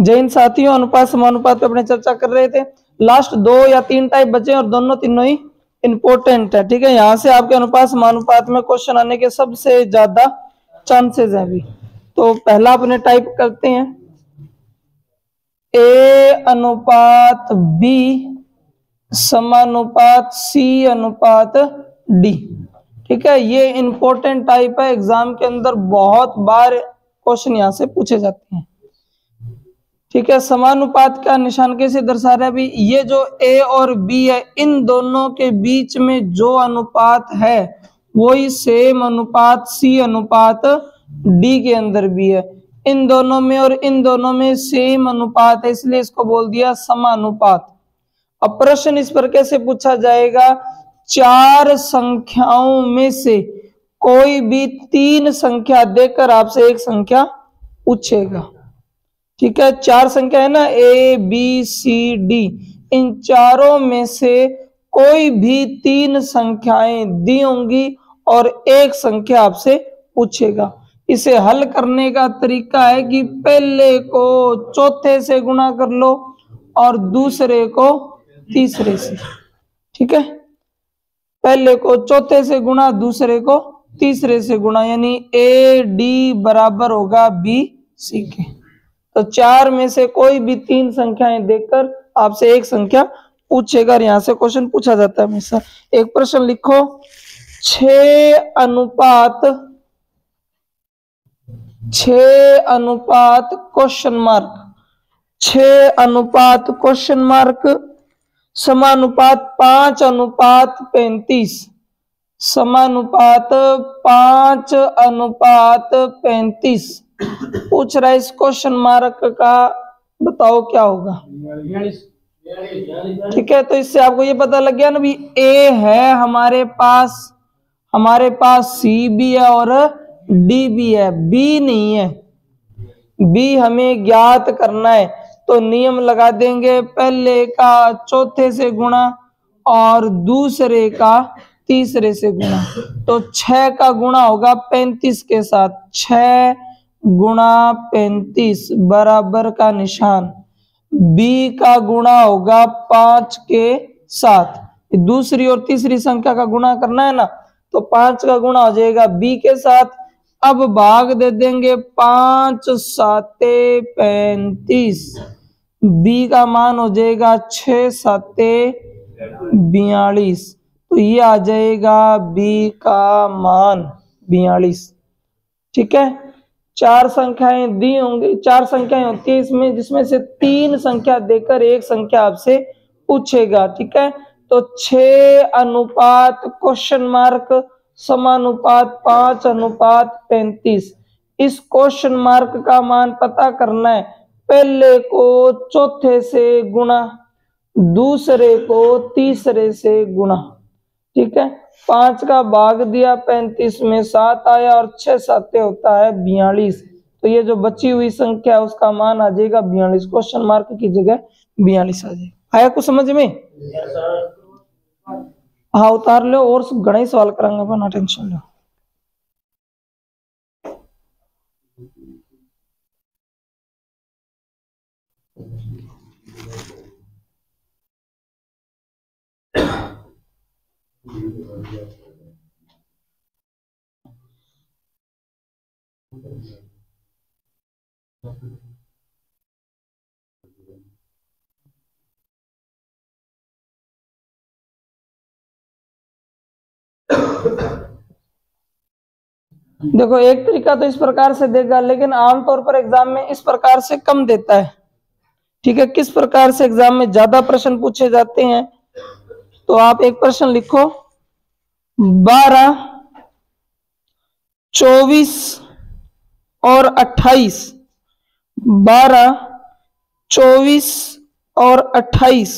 जैन साथियों, अनुपात समानुपात पे अपने चर्चा कर रहे थे। लास्ट 2 या 3 टाइप बचे और दोनों तीनों ही इंपॉर्टेंट है। ठीक है, यहाँ से आपके अनुपात समानुपात में क्वेश्चन आने के सबसे ज्यादा चांसेस हैं अभी। तो पहला अपने टाइप करते हैं, A अनुपात B समानुपात C अनुपात D। ठीक है, ये इंपॉर्टेंट टाइप है, एग्जाम के अंदर बहुत बार क्वेश्चन यहाँ से पूछे जाते हैं। ठीक है, समानुपात का निशान कैसे दर्शा रहा है अभी, ये जो A और B है, इन दोनों के बीच में जो अनुपात है वही सेम अनुपात C अनुपात D के अंदर भी है। इन दोनों में और इन दोनों में सेम अनुपात है, इसलिए इसको बोल दिया समानुपात। अब प्रश्न इस पर कैसे पूछा जाएगा, 4 संख्याओं में से कोई भी 3 संख्या देकर आपसे एक संख्या पूछेगा। ठीक है, 4 संख्या है ना, A B C D, इन चारों में से कोई भी 3 संख्याएं दी होंगी और एक संख्या आपसे पूछेगा। इसे हल करने का तरीका है कि पहले को चौथे से गुणा कर लो और दूसरे को तीसरे से। ठीक है, पहले को चौथे से गुणा, दूसरे को तीसरे से गुणा, यानी AD बराबर होगा BC के। तो 4 में से कोई भी 3 संख्याएं देकर आपसे एक संख्या पूछेगा। यहां से क्वेश्चन पूछा जाता है हमेशा। एक प्रश्न लिखो, 6 अनुपात क्वेश्चन मार्क, 6 अनुपात क्वेश्चन मार्क समानुपात 5 अनुपात 35, समानुपात 5 अनुपात 35 पूछ रहा है। इस क्वेश्चन मार्क का बताओ क्या होगा। ठीक है, तो इससे आपको ये पता लग गया ना भी, A है हमारे पास C भी है और D भी है, B नहीं है। B हमें ज्ञात करना है, तो नियम लगा देंगे, पहले का चौथे से गुणा और दूसरे का तीसरे से गुणा। तो 6 का गुणा होगा 35 के साथ, 6 गुणा 35 बराबर का निशान, B का गुणा होगा 5 के साथ। दूसरी और तीसरी संख्या का गुणा करना है ना, तो 5 का गुणा हो जाएगा B के साथ। अब भाग दे देंगे, 5 साते 35, B का मान हो जाएगा 6 साते 42। तो ये आ जाएगा B का मान 42। ठीक है, 4 संख्याएं दी होंगी, 4 संख्याएं होती है इसमें, जिसमें से 3 संख्या देकर एक संख्या आपसे पूछेगा। ठीक है, तो 6 अनुपात क्वेश्चन मार्क समानुपात 5 अनुपात 35, इस क्वेश्चन मार्क का मान पता करना है। पहले को चौथे से गुणा, दूसरे को तीसरे से गुणा। ठीक है, 5 का भाग दिया 35 में 7 आया और 6 साते होता है 42। तो ये जो बची हुई संख्या है उसका मान आ जाएगा 42, क्वेश्चन मार्क की जगह 42 आ जाएगा। आया कुछ समझ में? हाँ, उतार लो, और घना ही सवाल करांगा, ना टेंशन लो। देखो, एक तरीका तो इस प्रकार से देगा, लेकिन आमतौर पर एग्जाम में इस प्रकार से कम देता है। ठीक है, किस प्रकार से एग्जाम में ज्यादा प्रश्न पूछे जाते हैं, तो आप एक प्रश्न लिखो, 12, 24 और 28, 12, 24 और 28,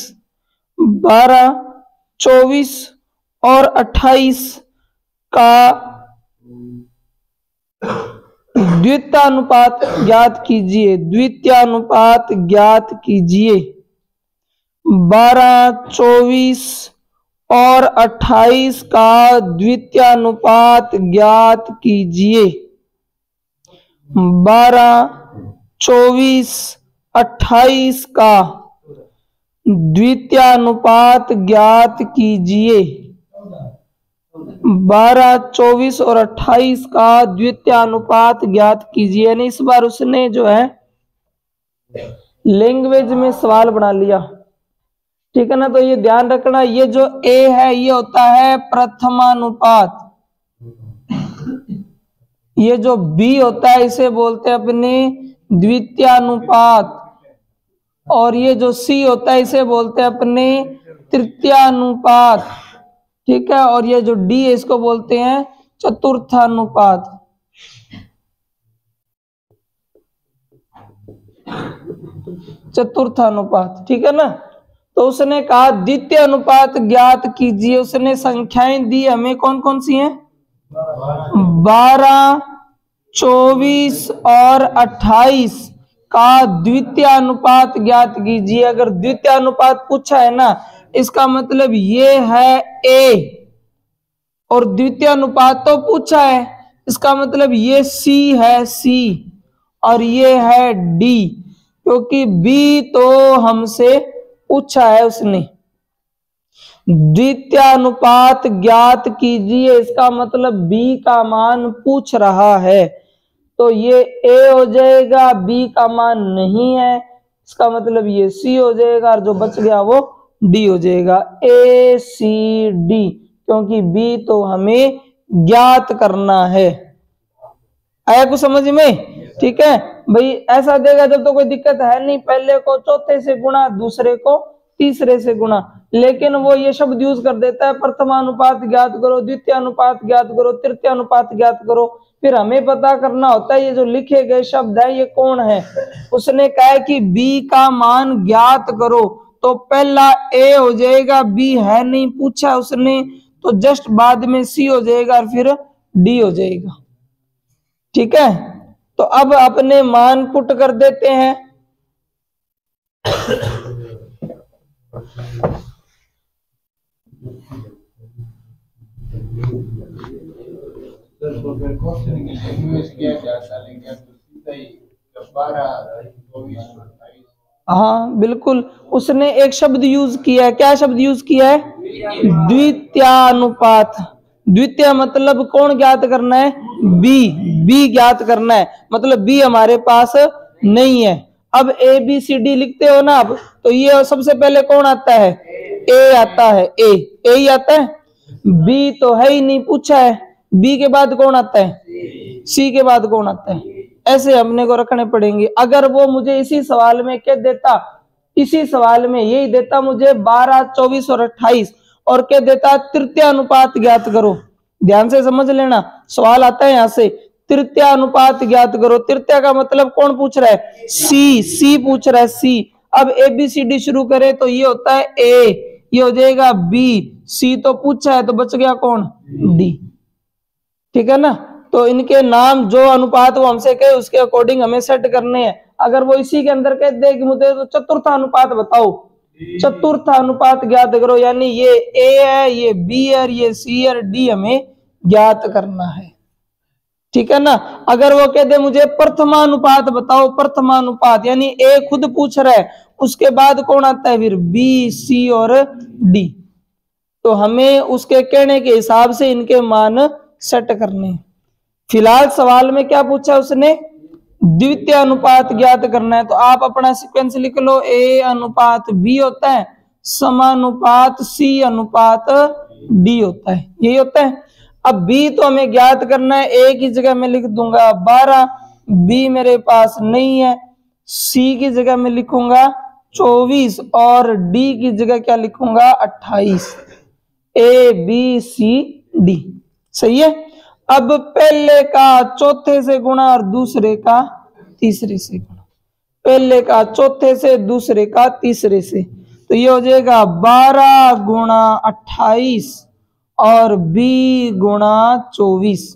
12, 24 और 28 का द्वितीयानुपात ज्ञात कीजिए, द्वितीयानुपात ज्ञात कीजिए। 12, 24 और 28 का द्वितीयानुपात ज्ञात कीजिए। 12, 24 28 का द्वितीयानुपात ज्ञात कीजिए। 12, 24 और 28 का द्वितीयानुपात ज्ञात कीजिए। यानी इस बार उसने जो है लैंग्वेज में सवाल बना लिया, ठीक है ना। तो ये ध्यान रखना, ये जो ए है ये होता है प्रथमानुपात, ये जो बी होता है इसे बोलते हैं अपने द्वितीयानुपात, और ये जो सी होता है इसे बोलते हैं अपने तृतीयानुपात, ठीक है। और ये जो डी है इसको बोलते हैं चतुर्थानुपात। चतुर्थानुपात, ठीक है ना। तो उसने कहा द्वितीय अनुपात ज्ञात कीजिए। उसने संख्याएं दी हमें, कौन कौन सी हैं? 12, 24 और 28 का द्वितीय अनुपात ज्ञात कीजिए। अगर द्वितीय अनुपात पूछा है ना, इसका मतलब ये है ए, और द्वितीय अनुपात तो पूछा है, इसका मतलब ये सी है, सी, और ये है डी, क्योंकि बी तो हमसे पूछा है उसने। द्वितीय अनुपात ज्ञात कीजिए, इसका मतलब बी का मान पूछ रहा है, तो ये ए हो जाएगा, बी का मान नहीं है, इसका मतलब ये सी हो जाएगा, और जो बच गया वो डी हो जाएगा। ए सी डी, क्योंकि बी तो हमें ज्ञात करना है। आया कुछ समझ में? ठीक है भाई, ऐसा देगा जब तो कोई दिक्कत है नहीं, पहले को चौथे से गुणा, दूसरे को तीसरे से गुणा, लेकिन वो ये शब्द यूज कर देता है प्रथमानुपात ज्ञात करो, द्वितीय अनुपात ज्ञात करो, तृतीय अनुपात ज्ञात करो। फिर हमें पता करना होता है ये जो लिखे गए शब्द है ये कौन है। उसने कहा कि बी का मान ज्ञात करो, तो पहला ए हो जाएगा, बी है नहीं पूछा उसने, तो जस्ट बाद में सी हो जाएगा और फिर डी हो जाएगा। ठीक है, तो अब अपने मान पुट कर देते हैं। हाँ बिल्कुल, उसने एक शब्द यूज किया है। क्या शब्द यूज किया है? द्वितीयानुपात। द्वितीय मतलब कौन ज्ञात करना है? बी। बी ज्ञात करना है, मतलब बी हमारे पास नहीं है। अब ए बी सी डी लिखते हो ना आप, तो ये सबसे पहले कौन आता है? ए आता है, ए ही आता है। बी तो है ही नहीं, पूछा है। बी के बाद कौन आता है? सी के बाद कौन आता है? ऐसे हमने को रखने पड़ेंगे। अगर वो मुझे इसी सवाल में कह देता, इसी सवाल में यही देता मुझे 12, 24 और 28 और कह देता तृतीय अनुपात ज्ञात करो, ध्यान से समझ लेना, सवाल आता है यहां से, तृतीय अनुपात ज्ञात करो। तृतीय का मतलब कौन पूछ रहा है? सी। सी पूछ रहा है, सी। अब ए बी सी डी शुरू करें तो ये होता है ए, ये हो जाएगा बी, सी तो पूछा है तो बच गया कौन? डी। ठीक है ना, तो इनके नाम जो अनुपात वो हमसे कहे उसके अकॉर्डिंग हमें सेट करने हैं। अगर वो इसी के अंदर कह दे कि मुझे तो चतुर्थ अनुपात बताओ, चतुर्थ अनुपात ज्ञात करो, यानी ये ए है, ये बी है, ये सी है, डी हमें ज्ञात करना है। ठीक है ना। अगर वो कह दे मुझे प्रथमानुपात बताओ, प्रथमानुपात यानी ए खुद पूछ रहा है, उसके बाद कौन आता है? फिर बी, सी और डी। तो हमें उसके कहने के हिसाब से इनके मान सेट करने। फिलहाल सवाल में क्या पूछा उसने? द्वितीय अनुपात ज्ञात करना है, तो आप अपना सीक्वेंस लिख लो। ए अनुपात बी होता है, समानुपात सी अनुपात डी होता है, यही होता है। अब बी तो हमें ज्ञात करना है, ए की जगह में लिख दूंगा 12, बी मेरे पास नहीं है, सी की जगह में लिखूंगा 24 और डी की जगह क्या लिखूंगा? 28। ए बी सी डी, सही है। अब पहले का चौथे से गुणा और दूसरे का तीसरे से गुणा, पहले का चौथे से, दूसरे का तीसरे से, तो ये हो जाएगा 12 गुणा 28 और बी गुणा 24।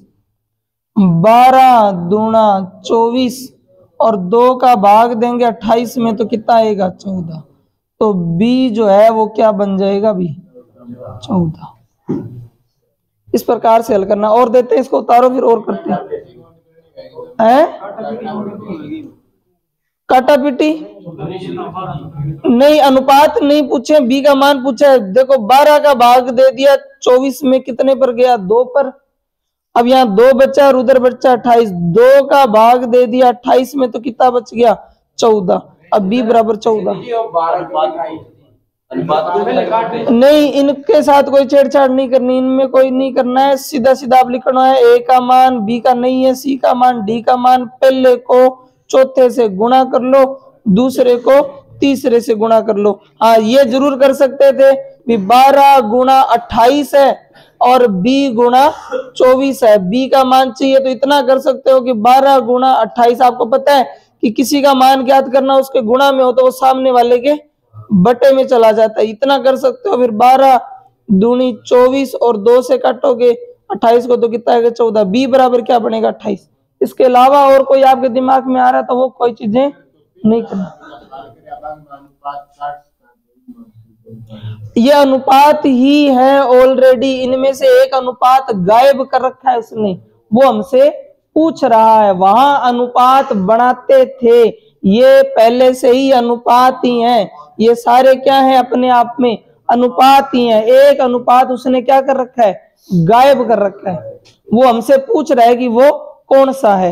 12 गुणा 24 और 2 का भाग देंगे 28 में तो कितना आएगा? 14। तो बी जो है वो क्या बन जाएगा? बी 14। इस प्रकार से हल करना। और देते हैं, इसको उतारो फिर और करते हैं। काटा पीटी नहीं, अनुपात नहीं पूछे, बी का मान पूछा है। देखो 12 का भाग दे दिया 24 में, कितने पर गया? 2 पर। अब यहाँ 2 बचा और उधर बचा 28, 2 का भाग दे दिया 28 में, तो कितना बच गया? 14। अब बी बराबर 14। नहीं, इनके साथ कोई छेड़छाड़ नहीं करनी, इनमें कोई नहीं करना है, सीधा सीधा आप लिखना है ए का मान बी का नहीं है, सी का मान डी का मान, पहले को चौथे से गुणा कर लो, दूसरे को तीसरे से गुणा कर लो। हाँ, ये जरूर कर सकते थे कि 12 गुणा 28 है और b गुणा 24 है, b का मान चाहिए तो इतना कर सकते हो कि 12 गुणा 28। आपको पता है कि किसी का मान ज्ञात करना उसके गुणा में हो तो वो सामने वाले के बटे में चला जाता है, इतना कर सकते हो। फिर 12 दूनी 24 और 2 से काटोगे 28 को तो कितना आएगा? 14। बी बराबर क्या बनेगा? 28। इसके अलावा और कोई आपके दिमाग में आ रहा है तो वो कोई चीजें नहीं करना। ये अनुपात ही है ऑलरेडी, इनमें से एक अनुपात गायब कर रखा है उसने, वो हमसे पूछ रहा है। वहां अनुपात बनाते थे, ये पहले से ही अनुपात ही हैं, ये सारे क्या हैं? अपने आप में अनुपात ही हैं। एक अनुपात उसने क्या कर रखा है? गायब कर रखा है। वो हमसे पूछ रहा है कि वो कौन सा है।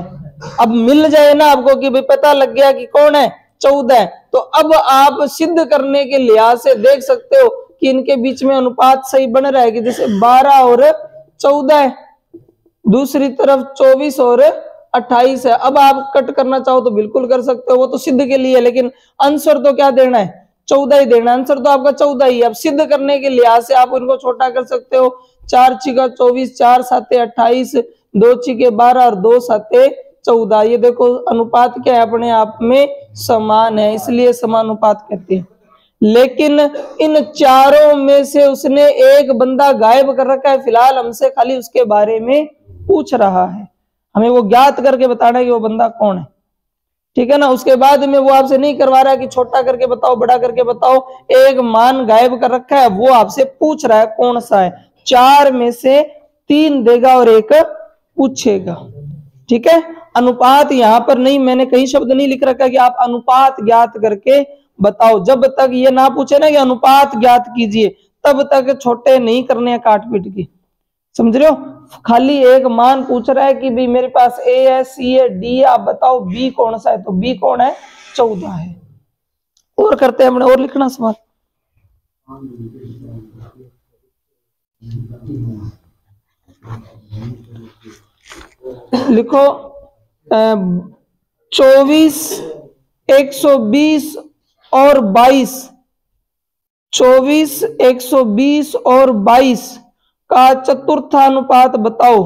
अब मिल जाए ना आपको कि भाई पता लग गया कि कौन है? 14। तो अब आप सिद्ध करने के लिहाज से देख सकते हो कि इनके बीच में अनुपात सही बन रहा है कि जैसे 12 और 14 है, दूसरी तरफ 24 और 28 है। अब आप कट करना चाहो तो बिल्कुल कर सकते हो, वो तो सिद्ध के लिए, लेकिन आंसर तो क्या देना है? 14 ही देना। आंसर तो आपका 14 ही है। अब सिद्ध करने के लिहाज से आप उनको छोटा कर सकते हो। 4 छिका 24, 4 साते 28, 2 छिके 12 और 2 साते 14। ये देखो अनुपात क्या है? अपने आप में समान है, इसलिए समानुपात कहते हैं। लेकिन इन चारों में से उसने एक बंदा गायब कर रखा है, फिलहाल हमसे खाली उसके बारे में पूछ रहा है, हमें वो ज्ञात करके बताना है कि वो बंदा कौन है। ठीक है ना? उसके बाद में वो आपसे नहीं करवा रहा है कि छोटा करके बताओ, बड़ा करके बताओ, एक मान गायब कर रखा है, वो आपसे पूछ रहा है कौन सा है। 4 में से 3 देगा और 1 पूछेगा। ठीक है? अनुपात यहां पर नहीं, मैंने कहीं शब्द नहीं लिख रखा कि आप अनुपात ज्ञात करके बताओ। जब तक ये ना पूछे ना कि अनुपात ज्ञात कीजिए, तब तक छोटे नहीं करने काट पीट की। समझ रहे हो? खाली एक मान पूछ रहा है कि भाई मेरे पास ए है, सी है, डी है, आप बताओ बी कौन सा है। तो बी कौन है? 14 है। और करते हैं अपने, और लिखना सवाल। लिखो 24, 120 और 22। 24, 120 और 22 का चतुर्थानुपात बताओ।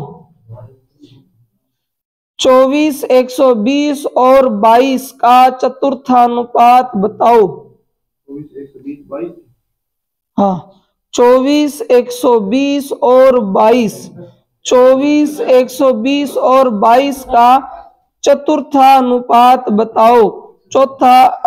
24, 120 और 22 का चतुर्थानुपात बताओ। हाँ, 24, 120 और 22। 24, 120 और 22 का चतुर्थानुपात बताओ। चौथा